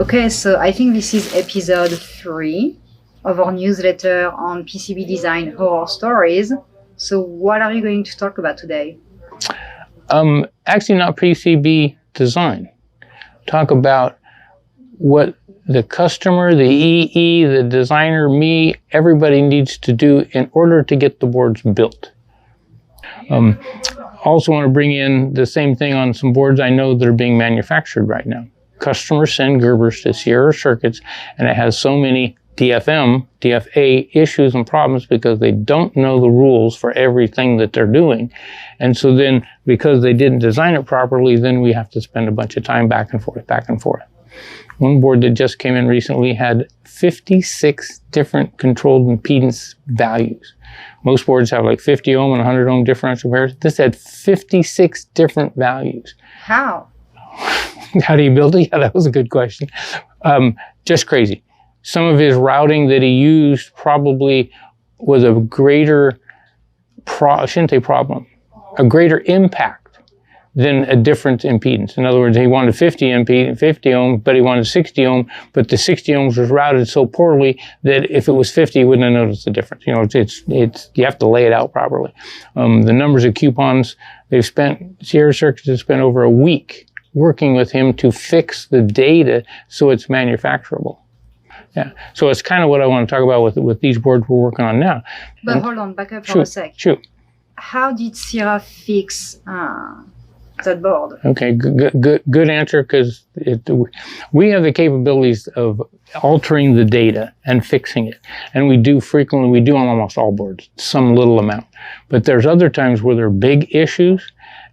Okay, so I think this is episode 3 of our newsletter on PCB Design Horror Stories. So what are you going to talk about today? Actually not PCB design. Talk about what the customer, the EE, the designer, me, everybody needs to do in order to get the boards built. Also want to bring in the same thing on some boards I know that are being manufactured right now. Customers send Gerbers to Sierra Circuits, and it has so many DFM, DFA issues and problems because they don't know the rules for everything that they're doing. And so then, because they didn't design it properly, then we have to spend a bunch of time back and forth, back and forth. One board that just came in recently had 56 different controlled impedance values. Most boards have like 50 ohm and 100 ohm differential pairs. This had 56 different values. How? How do you build it? Yeah, that was a good question. Just crazy. Some of his routing that he used probably was a greater, I shouldn't say problem, a greater impact than a different impedance. In other words, he wanted 50 ohm, but he wanted 60 ohm, but the 60 ohms was routed so poorly that if it was 50, you wouldn't have noticed the difference. You know, it's you have to lay it out properly. The numbers of coupons Sierra Circuits has spent over a week working with him to fix the data so it's manufacturable. Yeah, so it's kind of what I want to talk about with these boards we're working on now. But hold on, back up for a sec. Shoot. How did Sierra fix that board? Okay, good answer, because we have the capabilities of altering the data and fixing it. And we do frequently, we do on almost all boards, some little amount. But there's other times where there are big issues,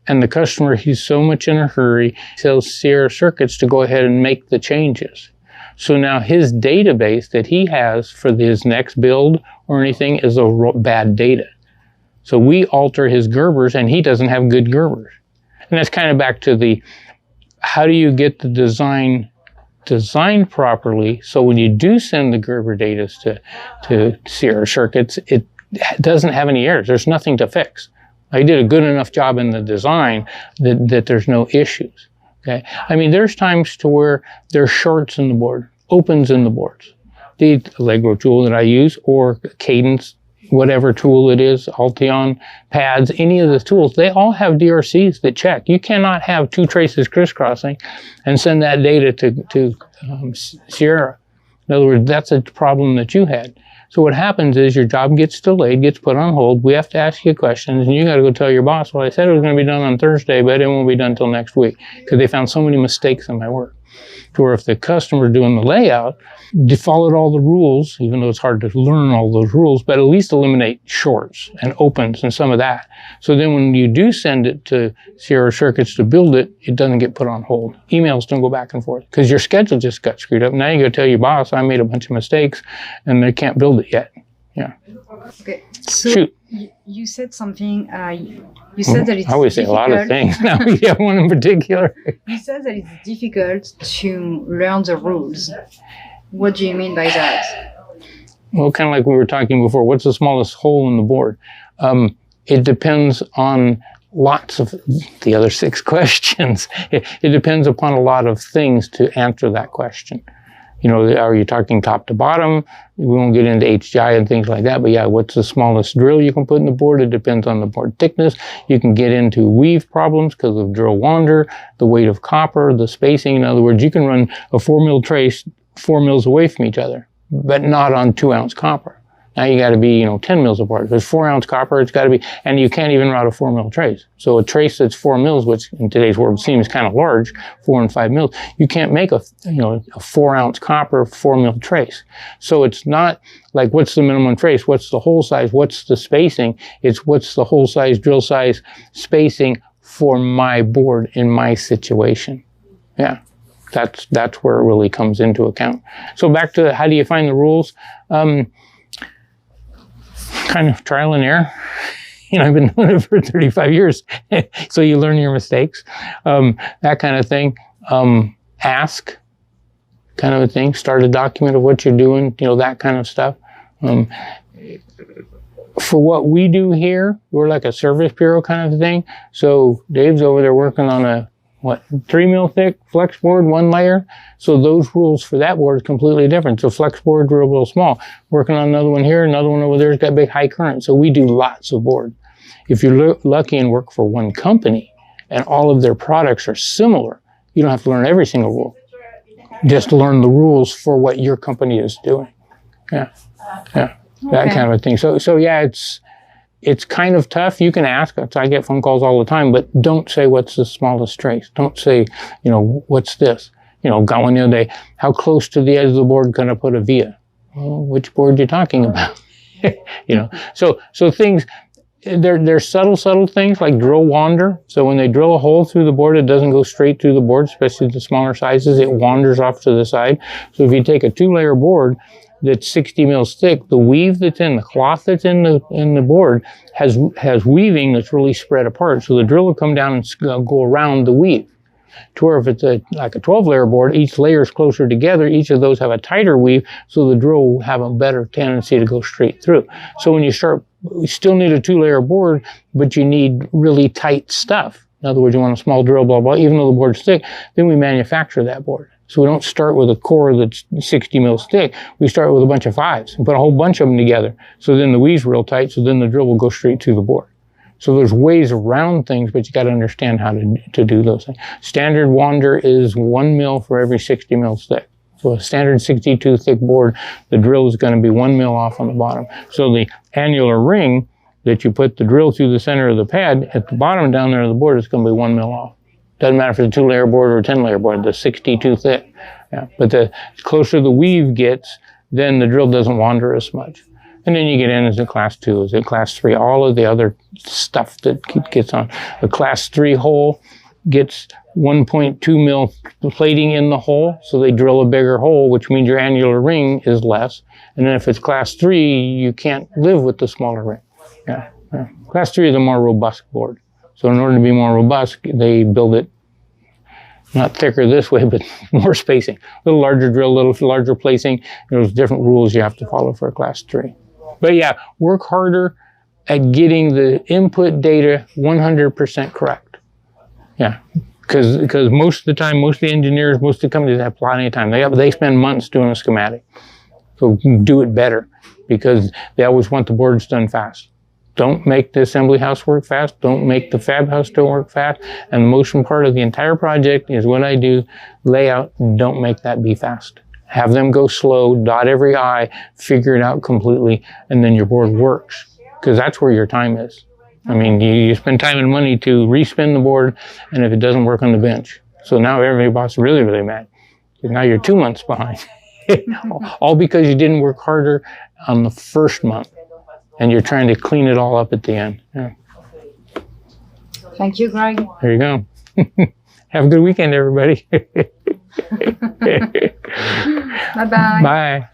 and the customer, he's so much in a hurry, tells Sierra Circuits to go ahead and make the changes. So now his database that he has for his next build or anything is a bad data. So we alter his Gerbers, and he doesn't have good Gerbers. And that's kind of back to how do you get the design designed properly so when you do send the Gerber data to Sierra Circuits, it doesn't have any errors. There's nothing to fix. I did a good enough job in the design that there's no issues. Okay, I mean, there's times to where there's shorts in the board, opens in the boards. The Allegro tool that I use, or Cadence, whatever tool it is, Alteon, pads, any of the tools, they all have DRCs that check. You cannot have two traces crisscrossing and send that data to Sierra. In other words, that's a problem that you had. So what happens is your job gets delayed, gets put on hold. We have to ask you questions, and you got to go tell your boss, well, I said it was going to be done on Thursday, but it won't be done until next week, because they found so many mistakes in my work. To where if the customer doing the layout followed all the rules, even though it's hard to learn all those rules, but at least eliminate shorts and opens and some of that. So then when you do send it to Sierra Circuits to build it, it doesn't get put on hold. Emails don't go back and forth because your schedule just got screwed up. Now you go tell your boss, I made a bunch of mistakes and they can't build it yet. Yeah. Okay. So shoot. You said something, you said that it's I always say a lot of things. Now we have one in particular. You said that it's difficult to learn the rules. What do you mean by that? Well, kind of like we were talking before, what's the smallest hole in the board? It depends on lots of the other 6 questions. It depends upon a lot of things to answer that question. You know, are you talking top to bottom? We won't get into HDI and things like that, but yeah, what's the smallest drill you can put in the board? It depends on the board thickness. You can get into weave problems because of drill wander, the weight of copper, the spacing. In other words, you can run a 4 mil trace 4 mils away from each other, but not on 2-ounce copper. Now you got to be, 10 mils apart. If there's 4-ounce copper, it's got to be, and you can't even route a 4 mil trace. So a trace that's 4 mils, which in today's world seems kind of large, 4 and 5 mils, you can't make a 4-ounce copper 4 mil trace. So it's not like what's the minimum trace, what's the hole size, what's the spacing. It's what's the hole size, drill size, spacing for my board in my situation. Yeah. That's where it really comes into account. So back to how do you find the rules? Kind of trial and error. I've been doing it for 35 years. So you learn your mistakes, that kind of thing. Ask, kind of a thing. Start a document of what you're doing, that kind of stuff. For what we do here, we're like a service bureau kind of thing. So Dave's over there working on what, 3 mil thick flex board, 1 layer. So those rules for that board is completely different. So flex board, real small. Working on another one here, another one over there has got big high current. So we do lots of board. If you're lucky and work for one company and all of their products are similar, you don't have to learn every single rule. Just learn the rules for what your company is doing. Yeah, that kind of a thing. So yeah, it's kind of tough. You can ask. I get phone calls all the time, but don't say what's the smallest trace. Don't say, what's this? Got one the other day. How close to the edge of the board can I put a via? Well, which board are you talking about? So things. They're subtle things like drill wander. So when they drill a hole through the board, it doesn't go straight through the board, especially the smaller sizes. It wanders off to the side. So if you take a 2-layer board that's 60 mils thick, the weave that's in the cloth that's in the board has weaving that's really spread apart. So the drill will come down and go around the weave. To where if it's like a 12-layer board, each layer is closer together. Each of those have a tighter weave, so the drill will have a better tendency to go straight through. So when you still need a 2-layer board, but you need really tight stuff. In other words, you want a small drill, blah, blah, even though the board's thick, then we manufacture that board. So we don't start with a core that's 60 mils thick. We start with a bunch of 5s and put a whole bunch of them together. So then the weave's real tight, so then the drill will go straight to the board. So there's ways around things, but you got to understand how to do those things. Standard wander is 1 mil for every 60 mils thick. So a standard 62 thick board, the drill is going to be 1 mil off on the bottom. So the annular ring that you put the drill through the center of the pad, at the bottom down there of the board, it's going to be 1 mil off. Doesn't matter if it's a 2-layer board or a 10-layer board, the 62 thick. Yeah. But the closer the weave gets, then the drill doesn't wander as much. And then you get in as a class 2, as a class 3, all of the other stuff that gets on. A class 3 hole gets 1.2 mil plating in the hole, so they drill a bigger hole, which means your annular ring is less. And then if it's class 3, you can't live with the smaller ring. Yeah. Class 3 is a more robust board. So in order to be more robust, they build it not thicker this way, but more spacing. A little larger drill, a little larger placing. There's different rules you have to follow for a class 3. But yeah, work harder at getting the input data 100% correct. Yeah, because most of the time, most of the engineers, most of the companies have plenty of time. They spend months doing a schematic. So do it better, because they always want the boards done fast. Don't make the assembly house work fast. Don't make the fab house work fast. And the most important part of the entire project is what I do, layout. Don't make that be fast. Have them go slow, dot every I, figure it out completely, and then your board works. Because that's where your time is. I mean, you spend time and money to respin the board, and if it doesn't work on the bench. So now everybody's really, really mad. Now you're 2 months behind. All because you didn't work harder on the first month. And you're trying to clean it all up at the end. Yeah. Thank you, Greg. There you go. Have a good weekend, everybody. Bye-bye. Bye.